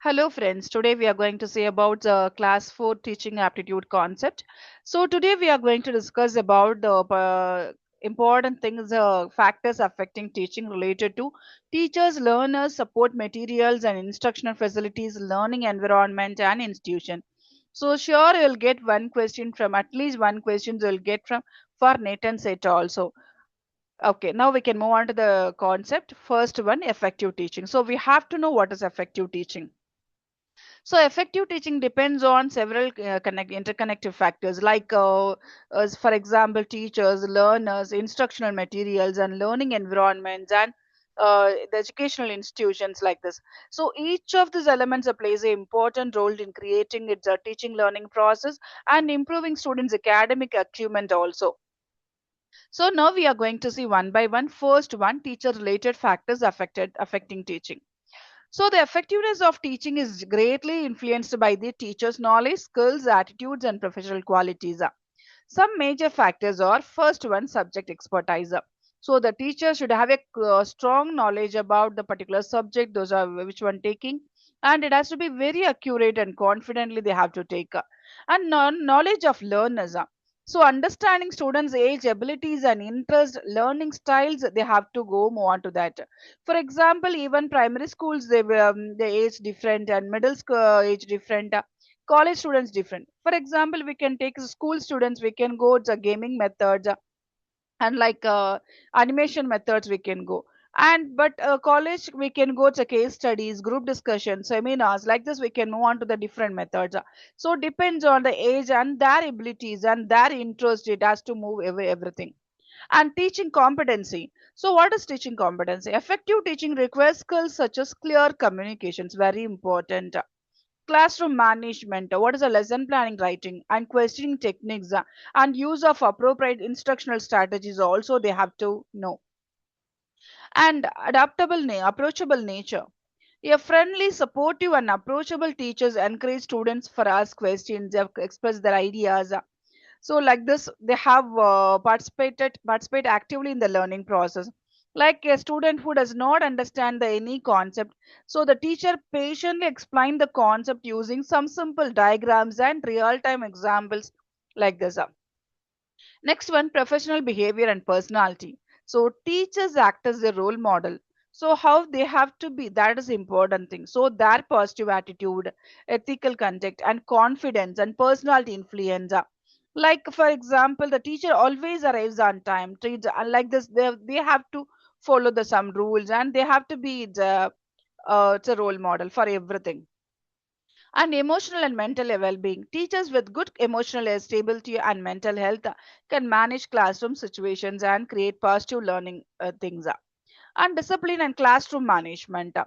Hello friends, today we are going to say about the class 4 teaching aptitude concept. So today we are going to discuss about the important things, factors affecting teaching related to teachers, learners, support materials and instructional facilities, learning environment and institution. So sure you'll get one question from at least one question you'll get from for Nathan set also. Okay, now we can move on to the concept. First one, effective teaching. So we have to know what is effective teaching. So effective teaching depends on several interconnected factors like, as for example, teachers, learners, instructional materials, and learning environments, and the educational institutions like this. So each of these elements plays an important role in creating its teaching learning process and improving students' academic achievement also. So now we are going to see one by one. First one, teacher-related factors affecting teaching. So, the effectiveness of teaching is greatly influenced by the teacher's knowledge, skills, attitudes, and professional qualities. Some major factors are first one, subject expertise. So, the teacher should have a strong knowledge about the particular subject, those are which one taking, and it has to be very accurate and confidently they have to take. And knowledge of learners. So, understanding students' age, abilities, and interest, learning styles, they have to go move on to that. For example, even primary schools, they age different, and middle school age different. College students different. For example, we can take school students, we can go to gaming methods, and like animation methods we can go. And but college we can go to case studies, group discussions, seminars like this we can move on to the different methods. So depends on the age and their abilities and their interest, it has to move everything. And teaching competency. So what is teaching competency? Effective teaching requires skills such as clear communications, very important. Classroom management, what is a lesson planning, writing, and questioning techniques, and use of appropriate instructional strategies also they have to know. And approachable nature. A friendly, supportive, and approachable teachers encourage students for ask questions, express their ideas. So like this they have participate actively in the learning process. Like a student who does not understand any concept, so the teacher patiently explain the concept using some simple diagrams and real time examples like this. Next one, professional behavior and personality. So teachers act as a role model. So how they have to be, that is important thing. So their positive attitude, ethical conduct, and confidence and personality influence. Like for example, the teacher always arrives on time. Treats like this, they have to follow the some rules and they have to be it's a role model for everything. And emotional and mental well-being. Teachers with good emotional stability and mental health can manage classroom situations and create positive learning things. And discipline and classroom management.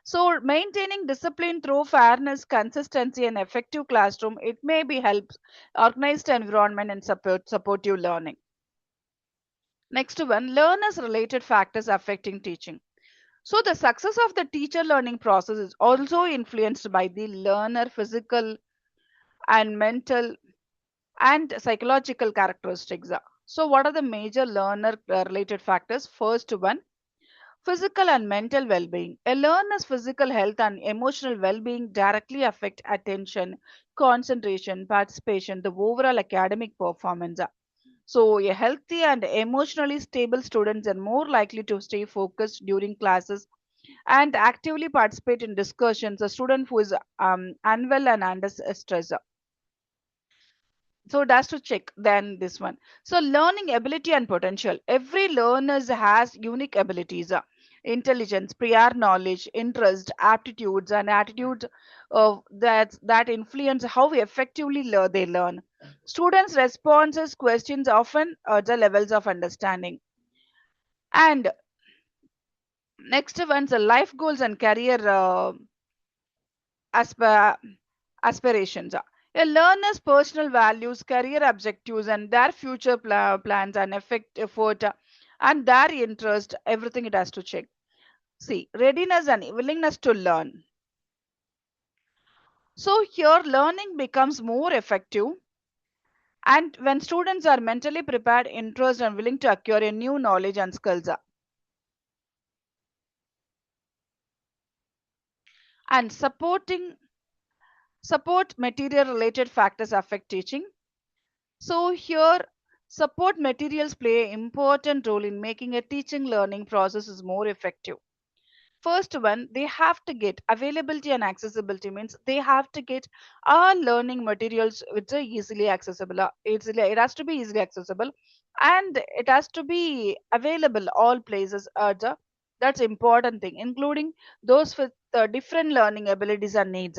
So maintaining discipline through fairness, consistency, and effective classroom, it may be helps organized environment and supportive learning. Next one, learners related factors affecting teaching. So the success of the teacher learning process is also influenced by the learner physical and mental and psychological characteristics. So what are the major learner related factors? First one, physical and mental well-being. A learner's physical health and emotional well-being directly affect attention, concentration, participation, the overall academic performance. So a healthy and emotionally stable students are more likely to stay focused during classes and actively participate in discussions. A student who is unwell and under stress, so that's to check then this one. So learning ability and potential, every learner has unique abilities, intelligence, prior knowledge, interest, aptitudes, and attitudes that influence how effectively they learn. Students responses questions often the levels of understanding. And next one's life goals and career asp- aspirations. A learner's personal values, career objectives, and their future plans and effort, and their interest, everything it has to check. See, readiness and willingness to learn. So here learning becomes more effective and when students are mentally prepared, interested, and willing to acquire a new knowledge and skills. And support material related factors affect teaching. So here, support materials play an important role in making a teaching learning process is more effective. First one, they have to get availability and accessibility, means they have to get all learning materials which are easily accessible. It has to be easily accessible, and it has to be available all places. That's important thing, including those with different learning abilities and needs.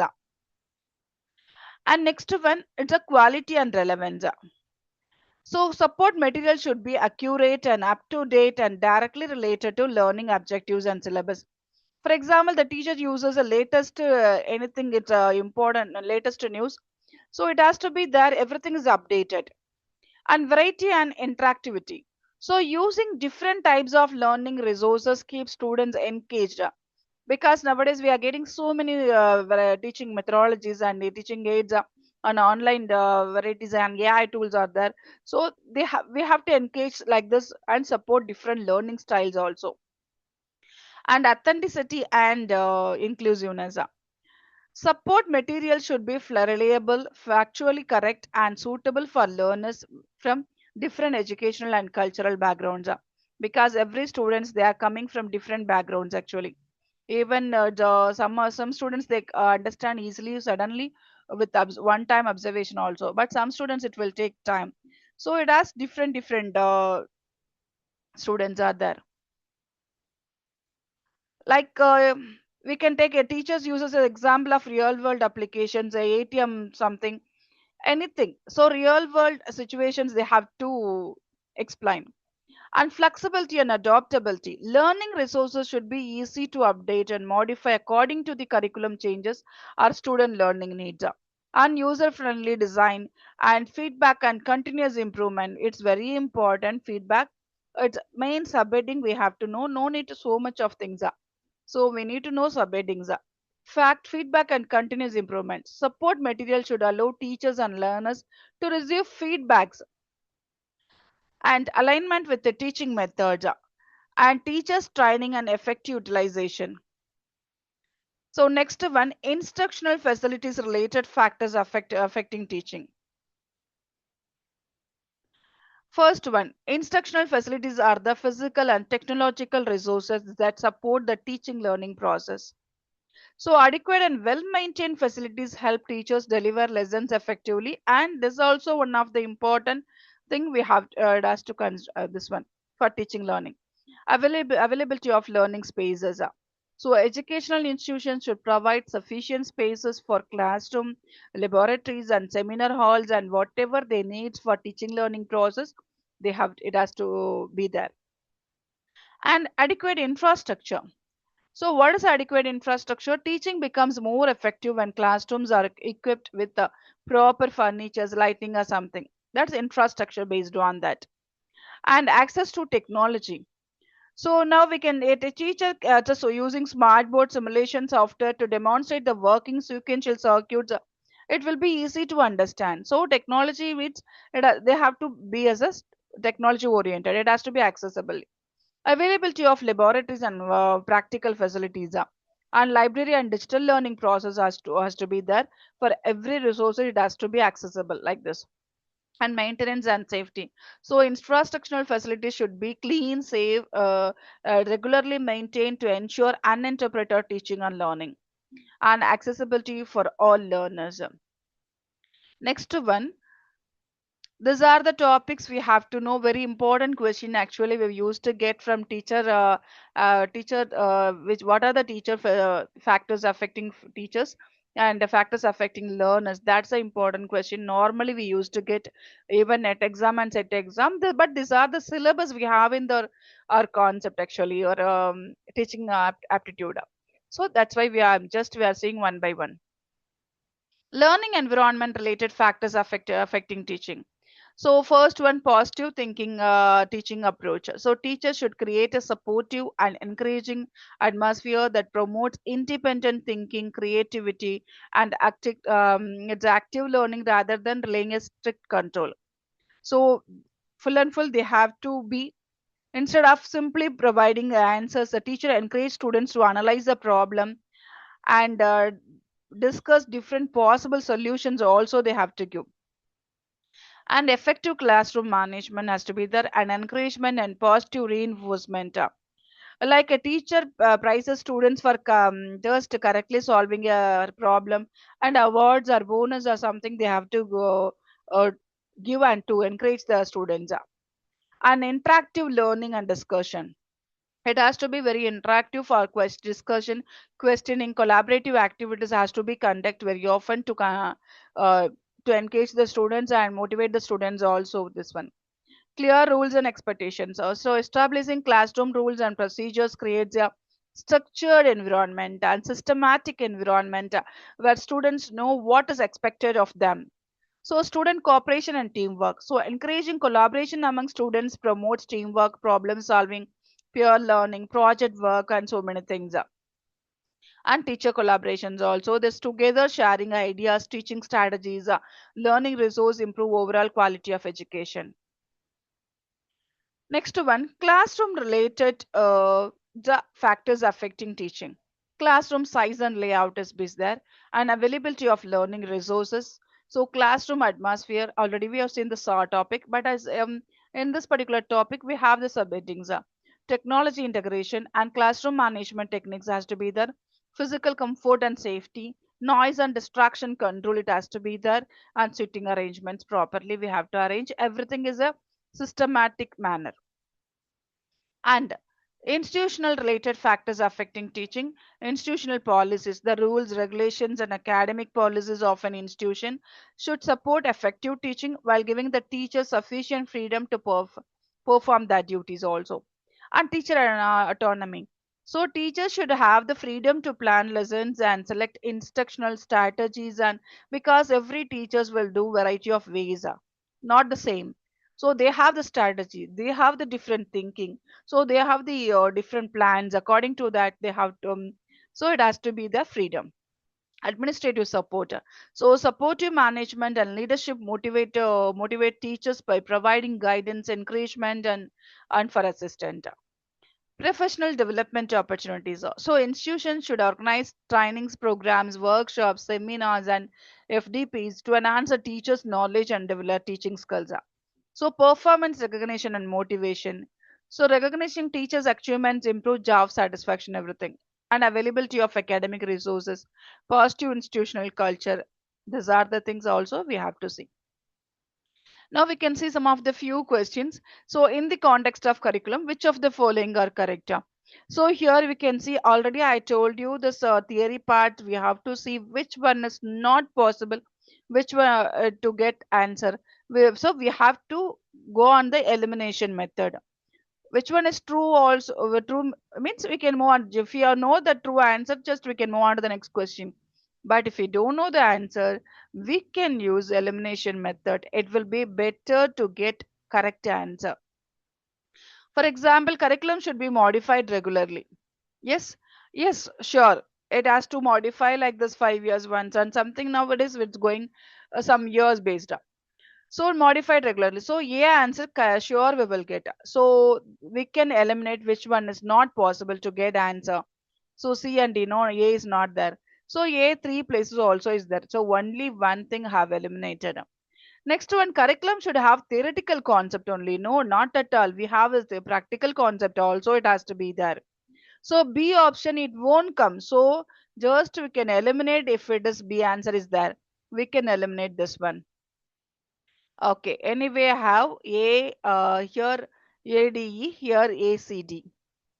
And next one, it's a quality and relevance. So support material should be accurate and up to date and directly related to learning objectives and syllabus. For example, the teacher uses the latest anything, it's important latest news, so it has to be there, everything is updated. And variety and interactivity, so using different types of learning resources keeps students engaged, because nowadays we are getting so many teaching methodologies and teaching aids on online varieties and AI tools are there. So we have to engage like this and support different learning styles also. And authenticity and inclusiveness. Support material should be reliable, factually correct, and suitable for learners from different educational and cultural backgrounds. Because every students they are coming from different backgrounds actually. Even some students they understand easily suddenly with one time observation also. But some students it will take time. So it has different students are there. Like we can take a teachers uses an example of real world applications, a ATM something, anything. So real world situations they have to explain. And flexibility and adaptability, learning resources should be easy to update and modify according to the curriculum changes or student learning needs. And user friendly design and feedback and continuous improvement, it's very important. Feedback, it's main subheading we have to know, no need to so much of things. So we need to know subheadings. Fact, feedback, and continuous improvement. Support material should allow teachers and learners to receive feedbacks and alignment with the teaching methods, and teachers training and effective utilization. So next one, instructional facilities related factors affecting teaching. First one, instructional facilities are the physical and technological resources that support the teaching learning process. So adequate and well-maintained facilities help teachers deliver lessons effectively, and this is also one of the important thing we have as to this one for teaching learning. Availability of learning spaces. So educational institutions should provide sufficient spaces for classroom, laboratories, and seminar halls, and whatever they need for teaching learning process, it has to be there. And adequate infrastructure. So, what is adequate infrastructure? Teaching becomes more effective when classrooms are equipped with the proper furnitures, lighting, or something. That's infrastructure based on that. And access to technology. So now we can a teacher just using smartboard simulation software to demonstrate the working sequential circuits. It will be easy to understand. So technology, which they have to be as a technology oriented. It has to be accessible. Availability of laboratories and practical facilities. And library and digital learning process has to be there. For every resource it has to be accessible like this. And maintenance and safety, so infrastructural facilities should be clean, safe, regularly maintained to ensure uninterrupted teaching and learning. And accessibility for all learners. Next one, these are the topics we have to know. Very important question actually we used to get from teacher which what are the factors affecting teachers and the factors affecting learners. That's the important question normally we used to get even at exam and set exam. But these are the syllabus we have in the our concept actually, or teaching aptitude. So that's why we are seeing one by one. Learning environment related factors affecting teaching. So first one, positive thinking teaching approach. So teachers should create a supportive and encouraging atmosphere that promotes independent thinking, creativity, and it's active learning rather than relying a strict control. So full and full they have to be, instead of simply providing the answers, the teacher encourage students to analyze the problem and discuss different possible solutions also they have to give. And effective classroom management has to be there, and encouragement and positive reinforcement. Like a teacher prizes students for just correctly solving a problem, and awards or bonus or something they have to go give and to encourage the students. And interactive learning and discussion, it has to be very interactive for discussion, questioning, collaborative activities has to be conducted very often uh, to engage the students and motivate the students also. This one, clear rules and expectations. Also, establishing classroom rules and procedures creates a structured environment and systematic environment where students know what is expected of them. So, student cooperation and teamwork. So, encouraging collaboration among students promotes teamwork, problem solving, peer learning, project work, and so many things. And teacher collaborations also. This together sharing ideas, teaching strategies, learning resource improve overall quality of education. Next one, classroom related the factors affecting teaching. Classroom size and layout is based there, and availability of learning resources. So classroom atmosphere, already we have seen the SAR topic, but as in this particular topic, we have the subheadings. Technology integration and classroom management techniques has to be there. Physical comfort and safety, noise and distraction control, it has to be there, and sitting arrangements properly. We have to arrange everything is a systematic manner. And institutional related factors affecting teaching, institutional policies, the rules, regulations, and academic policies of an institution should support effective teaching while giving the teacher sufficient freedom to perform their duties also. And teacher autonomy. So teachers should have the freedom to plan lessons and select instructional strategies, and because every teachers will do variety of ways, not the same. So they have the strategy, they have the different thinking, so they have the different plans according to that they have to, so it has to be the freedom. Administrative support, so supportive management and leadership motivate teachers by providing guidance, encouragement, and for assistant. Professional development opportunities, so institutions should organize trainings programs, workshops, seminars, and FDPs to enhance a teacher's knowledge and develop teaching skills. So performance recognition and motivation. So recognizing teachers' achievements improve job satisfaction, everything. And availability of academic resources, positive institutional culture. These are the things also we have to see. Now we can see some of the few questions. So in the context of curriculum, which of the following are correct? So here we can see, already I told you this theory part, we have to see which one is not possible, which one to get answer. So we have to go on the elimination method. Which one is true also? True means we can move on. If you know the true answer, just we can move on to the next question. But if we don't know the answer, we can use elimination method. It will be better to get correct answer. For example, curriculum should be modified regularly. Yes, yes, sure. It has to modify like this 5 years once, and something nowadays it's going some years based. So modified regularly. So A answer sure we will get. So we can eliminate which one is not possible to get answer. So C and D, no, A is not there. So A three places also is there. So only one thing have eliminated. Next one, curriculum should have theoretical concept only. No, not at all. We have is the practical concept also. It has to be there. So B option it won't come. So just we can eliminate if it is B answer is there. We can eliminate this one. Okay, anyway, I have A here ADE, here ACD.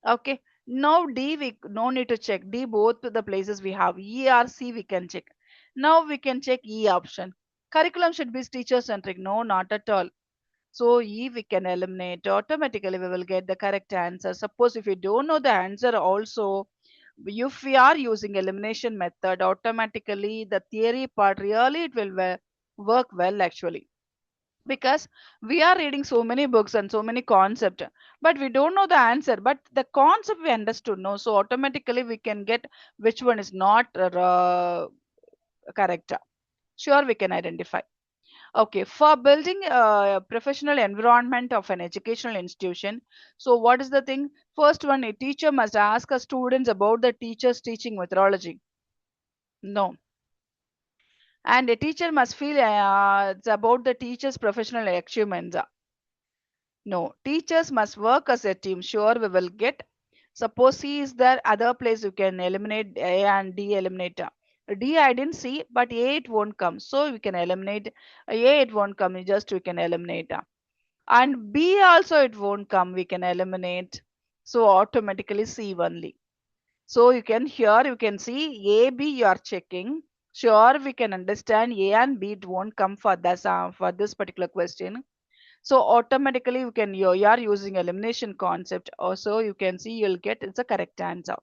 Okay, now D we no need to check. D both the places we have. E or C we can check. Now we can check E option. Curriculum should be teacher centric. No, not at all. So E we can eliminate. Automatically we will get the correct answer. Suppose if you don't know the answer also, if we are using elimination method, automatically the theory part really it will work well actually, because we are reading so many books and so many concepts, but we don't know the answer, but the concept we understood, no, so automatically we can get which one is not correct. Sure, we can identify. Okay, for building a professional environment of an educational institution, so what is the thing? First one, a teacher must ask a students about the teacher's teaching methodology. No. And a teacher must feel it's about the teacher's professional achievements. No. Teachers must work as a team. Sure, we will get. Suppose C is there, other place you can eliminate A and D eliminate. D I didn't see, but A it won't come. So we can eliminate A it won't come, just we can eliminate. And B also it won't come, we can eliminate. So automatically C only. So you can here you can see A, B you are checking. Sure, we can understand A and B it won't come for this particular question. So automatically you are using elimination concept. Also you can see you'll get it's a correct answer.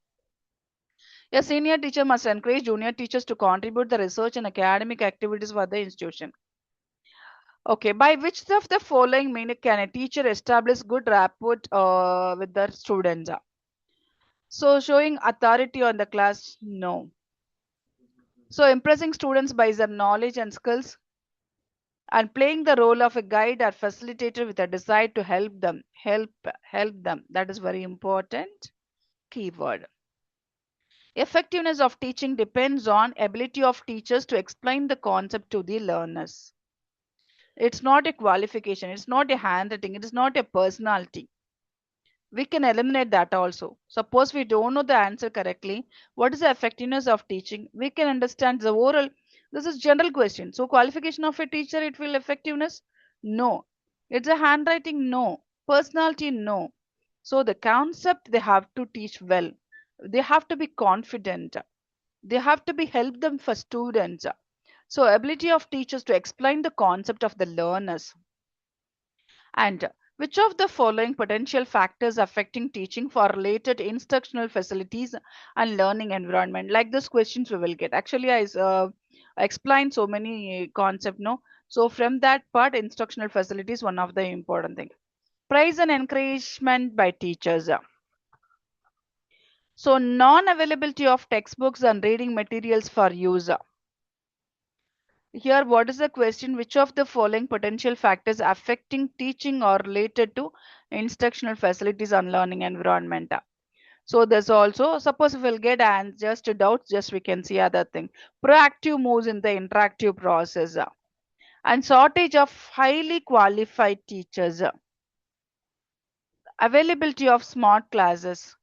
A senior teacher must encourage junior teachers to contribute the research and academic activities for the institution. Okay, by which of the following mean can a teacher establish good rapport with the students? So showing authority on the class, no. So impressing students by their knowledge and skills and playing the role of a guide or facilitator with a desire to help them. That is very important keyword. Effectiveness of teaching depends on ability of teachers to explain the concept to the learners. It's not a qualification, it's not a handwriting, it is not a personality. We can eliminate that also. Suppose we don't know the answer correctly, what is the effectiveness of teaching? We can understand the oral. This is general question. So qualification of a teacher, it will effectiveness? No. It's a handwriting? No. Personality? No. So the concept they have to teach well. They have to be confident. They have to be help them for students. So ability of teachers to explain the concept of the learners. And which of the following potential factors affecting teaching for related instructional facilities and learning environment? Like this questions we will get. Actually, I explained so many concept, no? So from that part, instructional facilities one of the important thing. Praise and encouragement by teachers. So non-availability of textbooks and reading materials for use. Here, what is the question? Which of the following potential factors affecting teaching or related to instructional facilities and learning environment? So there's also, suppose if we'll get and just doubts, just we can see other thing. Proactive moves in the interactive process and shortage of highly qualified teachers. Availability of smart classes.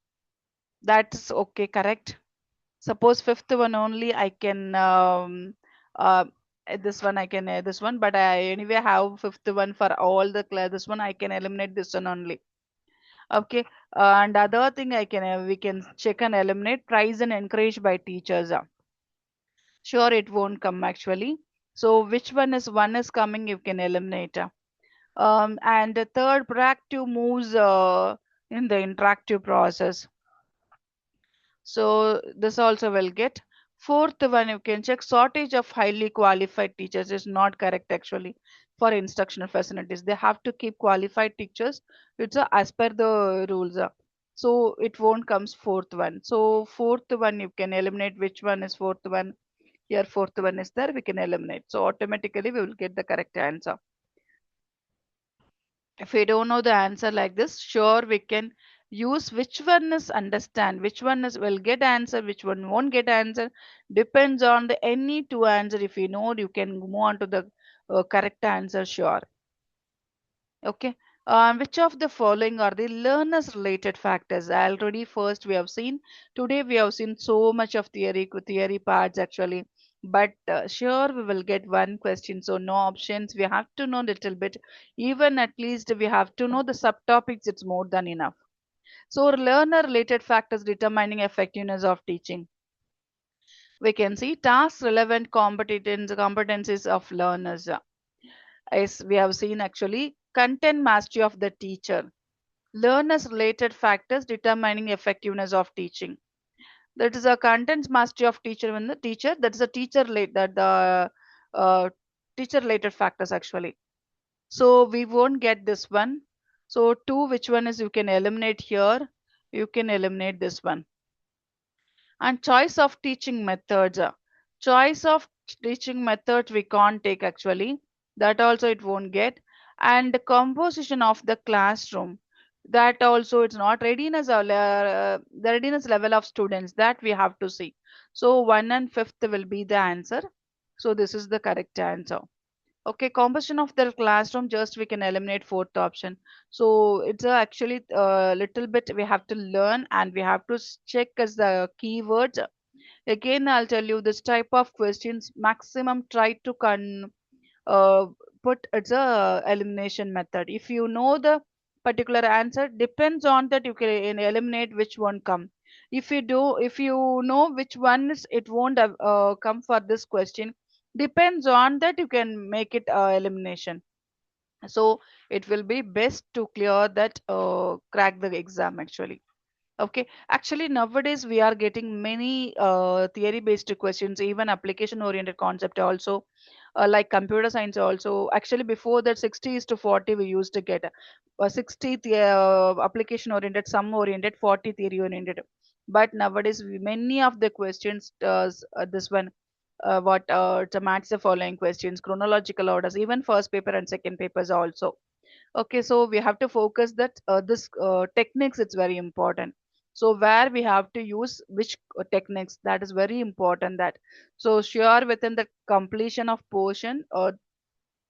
That's okay, correct. Suppose fifth one only I can this one I can this one, but I anyway have fifth one for all the class. This one I can eliminate this one only. Okay, and other thing I can we can check and eliminate prize and encourage by teachers. Sure, it won't come actually. So which one is coming? You can eliminate. And the third proactive moves in the interactive process. So this also will get. Fourth one you can check shortage of highly qualified teachers is not correct actually for instructional facilities. They have to keep qualified teachers. It's as per the rules. So it won't comes fourth one. So fourth one you can eliminate. Which one is fourth one? Here fourth one is there. We can eliminate. So automatically we will get the correct answer. If we don't know the answer like this, sure we can use which one is understand, which one is will get answer, which one won't get answer. Depends on the any two answer. If you know, you can move on to the correct answer. Sure. Okay. Which of the following are the learners related factors? Already first we have seen. Today we have seen so much of theory parts actually. But sure we will get one question. So no options. We have to know little bit. Even at least we have to know the subtopics. It's more than enough. So learner related factors determining effectiveness of teaching. We can see task relevant competencies of learners. As we have seen actually content mastery of the teacher, learners related factors determining effectiveness of teaching. That is a content mastery of teacher when the teacher, that is a teacher late that the teacher related factors actually. So we won't get this one. So two, which one is you can eliminate here, you can eliminate this one. And choice of teaching methods, choice of teaching methods we can't take actually, that also it won't get. And the composition of the classroom, That also it's not readiness, the readiness level of students that we have to see. So 1 and 5th will be the answer. So this is the correct answer. Okay, composition of the classroom, just we can eliminate fourth option. So it's actually a little bit we have to learn, and we have to check as the keywords. Again, I'll tell you this type of questions maximum try to uh, put it's a elimination method. If you know the particular answer, depends on that you can eliminate which one come. If you know which one is, it won't have, come for this question. Depends on that you can make it elimination. So it will be best to clear that, crack the exam actually. Okay, actually nowadays we are getting many theory based questions, even application oriented concept also, like computer science also. Actually before that 60 is to 40 we used to get 60 application oriented, some oriented, 40 theory oriented. But nowadays many of the questions does this one, what to match the following questions, chronological orders, even first paper and second papers also. Okay, so we have to focus that this techniques, it's very important. So where we have to use which techniques, that is very important. That so sure within the completion of portion,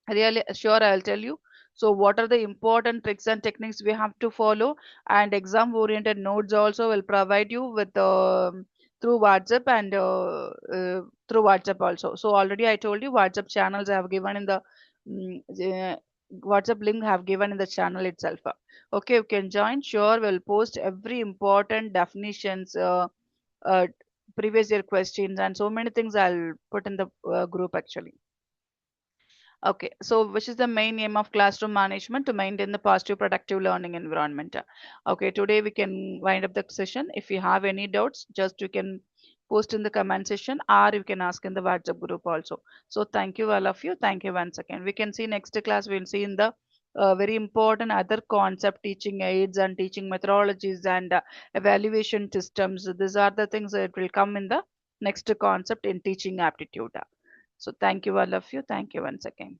really sure I'll tell you. So what are the important tricks and techniques we have to follow, and exam oriented notes also will provide you with through WhatsApp, and through WhatsApp also. So already I told you WhatsApp channels I have given in the mm, uh, WhatsApp link I have given in the channel itself. Okay, you can join. Sure, we'll post every important definitions, uh, previous year questions, and so many things I'll put in the group actually. Okay, so which is the main aim of classroom management? To maintain the positive, productive learning environment. Okay, today we can wind up the session. If you have any doubts, just you can post in the comment section, or you can ask in the WhatsApp group also. So thank you all of you. Thank you once again. We can see next class. We'll see in the very important other concept, teaching aids and teaching methodologies, and evaluation systems. These are the things that will come in the next concept in teaching aptitude. So thank you all of you. Thank you once again.